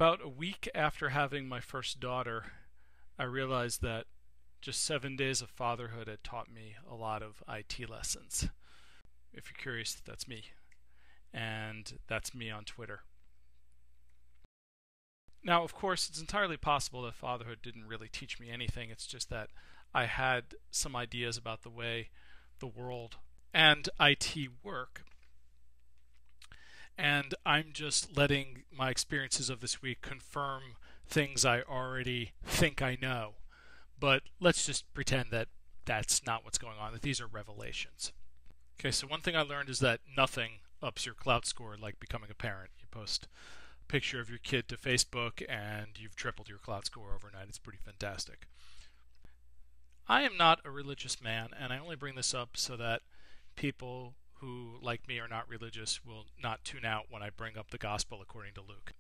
About a week after having my first daughter, I realized that just 7 days of fatherhood had taught me a lot of IT lessons. If you're curious, that's me. And that's me on Twitter. Now, of course, it's entirely possible that fatherhood didn't really teach me anything. It's just that I had some ideas about the way the world and IT work. And I'm just letting my experiences of this week confirm things I already think I know. But let's just pretend that that's not what's going on, that these are revelations. Okay, so one thing I learned is that nothing ups your clout score like becoming a parent. You post a picture of your kid to Facebook and you've tripled your clout score overnight. It's pretty fantastic. I am not a religious man, and I only bring this up so that people who, like me, are not religious will not tune out when I bring up the gospel according to Luke.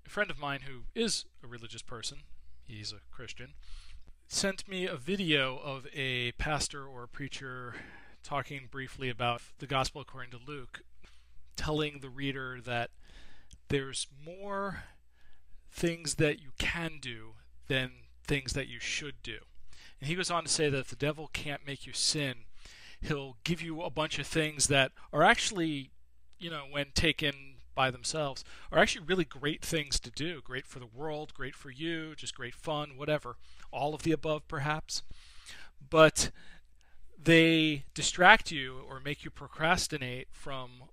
A friend of mine who is a religious person, he's a Christian, sent me a video of a pastor or a preacher talking briefly about the gospel according to Luke, telling the reader that there's more things that you can do than things that you should do. And he goes on to say that if the devil can't make you sin, he'll give you a bunch of things that are actually, when taken by themselves, are actually really great things to do. Great for the world, great for you, just great fun, whatever. All of the above, perhaps. But they distract you or make you procrastinate from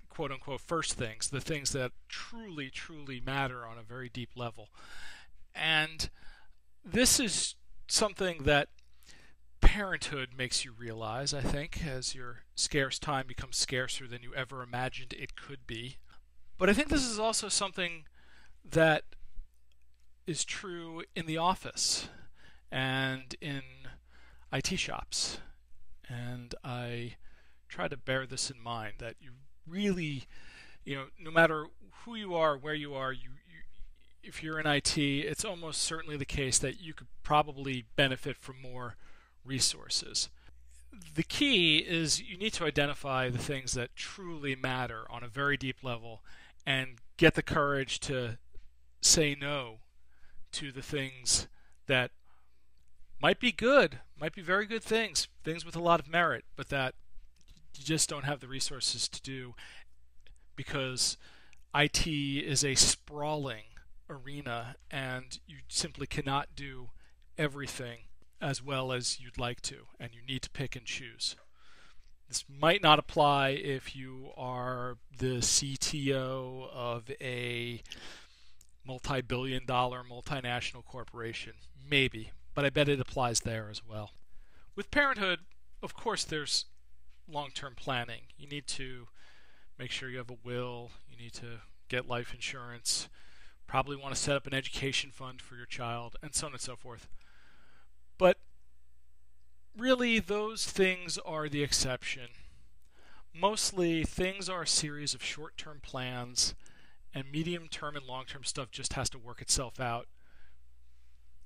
quote-unquote first things, the things that truly, truly matter on a very deep level. And this is something that parenthood makes you realize, I think, as your scarce time becomes scarcer than you ever imagined it could be. But I think this is also something that is true in the office and in IT shops. And I try to bear this in mind, that you really, no matter who you are, where you are, if you're in IT, it's almost certainly the case that you could probably benefit from more resources. The key is you need to identify the things that truly matter on a very deep level and get the courage to say no to the things that might be good, might be very good things with a lot of merit, but that you just don't have the resources to do because IT is a sprawling arena and you simply cannot do everything as well as you'd like to, and you need to pick and choose. This might not apply if you are the CTO of a multi-billion-dollar multinational corporation. Maybe, but I bet it applies there as well. With parenthood, of course, there's long-term planning. You need to make sure you have a will. You need to get life insurance. Probably want to set up an education fund for your child, and so on and so forth. But really, those things are the exception. Mostly, things are a series of short-term plans, and medium-term and long-term stuff just has to work itself out.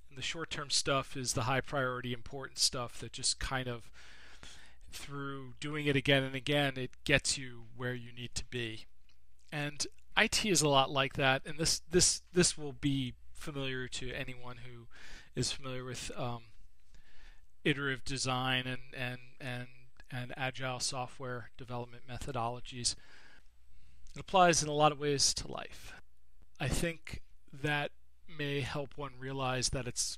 And the short-term stuff is the high-priority, important stuff that just kind of, through doing it again and again, it gets you where you need to be. And IT is a lot like that, and this will be familiar to anyone who is familiar with iterative design and agile software development methodologies. It applies in a lot of ways to life. I think that may help one realize that it's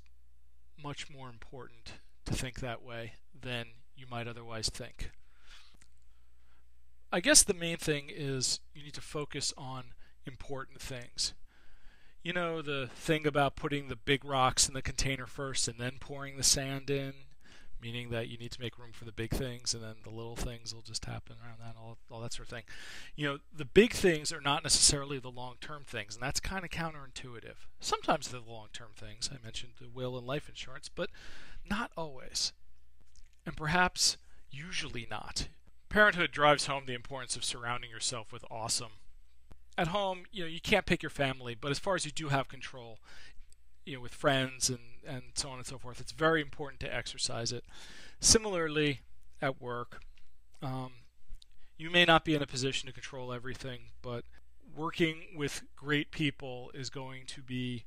much more important to think that way than you might otherwise think. I guess the main thing is you need to focus on important things. The thing about putting the big rocks in the container first and then pouring the sand in, meaning that you need to make room for the big things and then the little things will just happen around that, all that sort of thing. The big things are not necessarily the long-term things, and that's kind of counterintuitive. Sometimes they're the long-term things. I mentioned the will and life insurance, but not always. And perhaps usually not. Parenthood drives home the importance of surrounding yourself with awesome. At home, you can't pick your family, but as far as you do have control, with friends and so on and so forth, it's very important to exercise it. Similarly, at work, you may not be in a position to control everything, but working with great people is going to be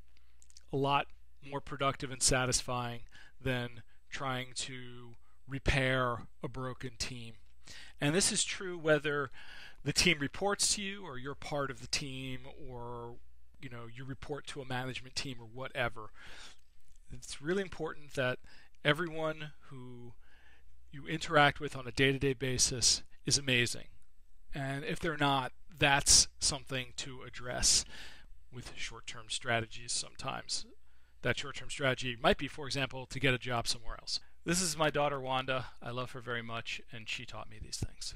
a lot more productive and satisfying than trying to repair a broken team. And this is true whether the team reports to you or you're part of the team, or you report to a management team or whatever. It's really important that everyone who you interact with on a day-to-day basis is amazing. And if they're not, that's something to address with short-term strategies sometimes. That short-term strategy might be, for example, to get a job somewhere else. This is my daughter Wanda. I love her very much, and she taught me these things.